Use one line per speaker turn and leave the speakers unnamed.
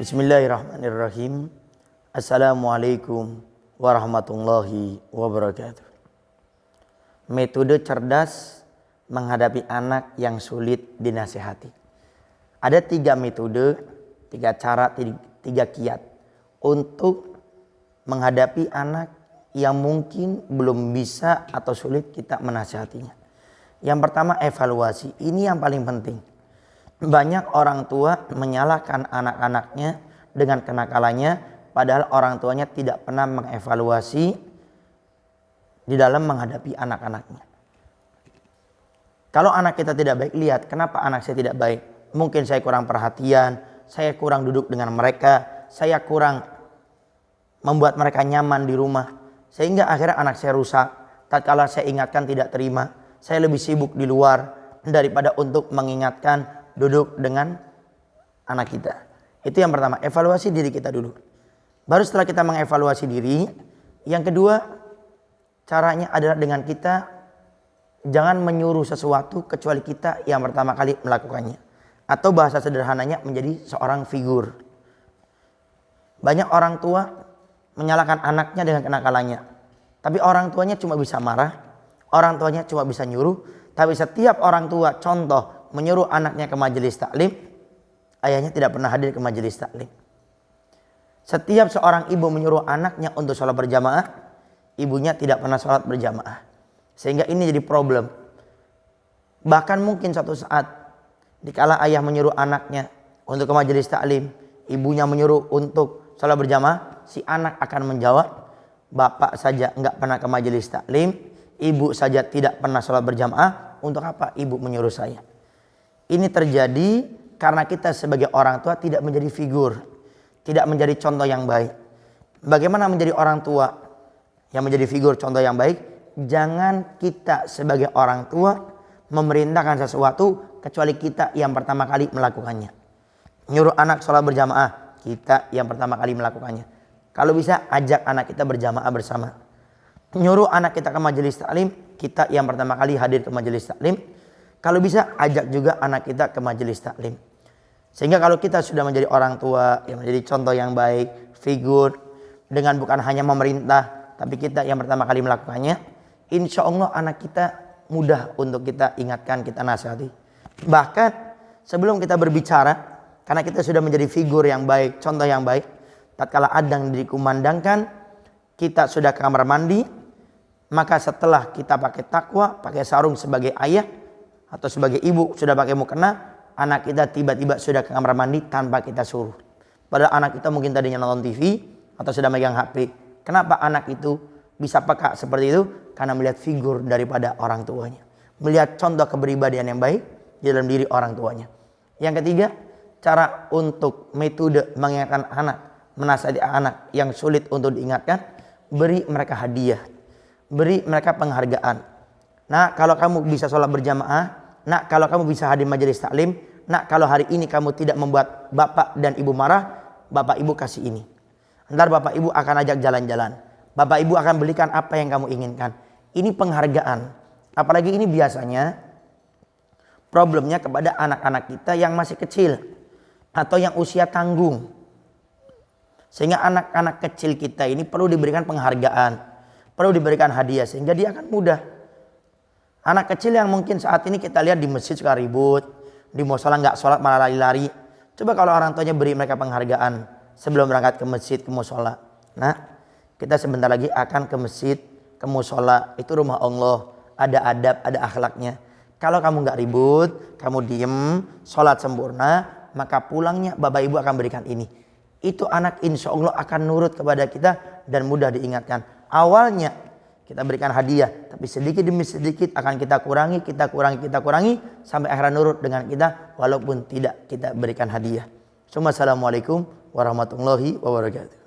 Bismillahirrahmanirrahim. Assalamualaikum warahmatullahi wabarakatuh. Metode cerdas menghadapi anak yang sulit dinasihati. Ada 3 metode, 3 cara, 3 kiat untuk menghadapi anak yang mungkin belum bisa atau sulit kita menasihatinya. Yang pertama, evaluasi. Ini yang paling penting. Banyak orang tua menyalahkan anak-anaknya dengan kenakalannya, padahal orang tuanya tidak pernah mengevaluasi di dalam menghadapi anak-anaknya. Kalau anak kita tidak baik, lihat kenapa anak saya tidak baik. Mungkin saya kurang perhatian, saya kurang duduk dengan mereka, saya kurang membuat mereka nyaman di rumah, sehingga akhirnya anak saya rusak. Tatkala saya ingatkan tidak terima, saya lebih sibuk di luar daripada untuk mengingatkan duduk dengan anak kita. Itu yang pertama, evaluasi diri kita dulu. Baru setelah kita mengevaluasi diri, yang kedua caranya adalah dengan kita jangan menyuruh sesuatu kecuali kita yang pertama kali melakukannya. Atau bahasa sederhananya menjadi seorang figur. Banyak orang tua menyalahkan anaknya dengan kenakalannya. Tapi orang tuanya cuma bisa marah, orang tuanya cuma bisa nyuruh. Tapi setiap orang tua contoh menyuruh anaknya ke majelis taklim, ayahnya tidak pernah hadir ke majelis taklim. Setiap seorang ibu menyuruh anaknya untuk sholat berjamaah, ibunya tidak pernah sholat berjamaah. Sehingga ini jadi problem. Bahkan mungkin suatu saat, dikala ayah menyuruh anaknya untuk ke majelis taklim, ibunya menyuruh untuk sholat berjamaah, si anak akan menjawab, bapak saja nggak pernah ke majelis taklim, ibu saja tidak pernah sholat berjamaah, untuk apa ibu menyuruh saya? Ini terjadi karena kita sebagai orang tua tidak menjadi figur, tidak menjadi contoh yang baik. Bagaimana menjadi orang tua yang menjadi figur contoh yang baik? Jangan kita sebagai orang tua memerintahkan sesuatu kecuali kita yang pertama kali melakukannya. Nyuruh anak sholat berjamaah, kita yang pertama kali melakukannya. Kalau bisa ajak anak kita berjamaah bersama. Nyuruh anak kita ke majelis taklim, kita yang pertama kali hadir ke majelis taklim. Kalau bisa ajak juga anak kita ke majelis taklim. Sehingga kalau kita sudah menjadi orang tua yang menjadi contoh yang baik, figur, dengan bukan hanya memerintah, tapi kita yang pertama kali melakukannya, insya Allah anak kita mudah untuk kita ingatkan, kita nasihati. Bahkan sebelum kita berbicara, karena kita sudah menjadi figur yang baik, contoh yang baik, tatkala adzan dikumandangkan, kita sudah ke kamar mandi, maka setelah kita pakai takwa, pakai sarung sebagai ayah, atau sebagai ibu sudah pakai mukena, anak kita tiba-tiba sudah ke kamar mandi tanpa kita suruh. Padahal anak kita mungkin tadinya nonton TV atau sudah megang HP. Kenapa anak itu bisa peka seperti itu? Karena melihat figur daripada orang tuanya. Melihat contoh kepribadian yang baik di dalam diri orang tuanya. Yang ketiga, cara untuk metode mengingatkan anak, menasihati anak yang sulit untuk diingatkan, beri mereka hadiah. Beri mereka penghargaan. Nah, kalau kamu bisa sholat berjamaah, nah kalau kamu bisa hadir majelis taklim, nah kalau hari ini kamu tidak membuat bapak dan ibu marah, bapak ibu kasih ini. Ntar bapak ibu akan ajak jalan-jalan. Bapak ibu akan belikan apa yang kamu inginkan. Ini penghargaan. Apalagi ini biasanya problemnya kepada anak-anak kita yang masih kecil atau yang usia tanggung. Sehingga anak-anak kecil kita ini perlu diberikan penghargaan, perlu diberikan hadiah sehingga dia akan mudah. Anak kecil yang mungkin saat ini kita lihat di masjid suka ribut, di musola nggak sholat malah lari-lari. Coba kalau orang tuanya beri mereka penghargaan sebelum berangkat ke masjid, ke musola. Nah, kita sebentar lagi akan ke masjid, ke musola. Itu rumah Allah, ada adab, ada akhlaknya. Kalau kamu nggak ribut, kamu diem, sholat sempurna, maka pulangnya bapak ibu akan berikan ini. Itu anak insya Allah akan nurut kepada kita dan mudah diingatkan. Awalnya kita berikan hadiah, tapi sedikit demi sedikit akan kita kurangi, sampai akhirnya nurut dengan kita walaupun tidak kita berikan hadiah. Assalamualaikum warahmatullahi wabarakatuh.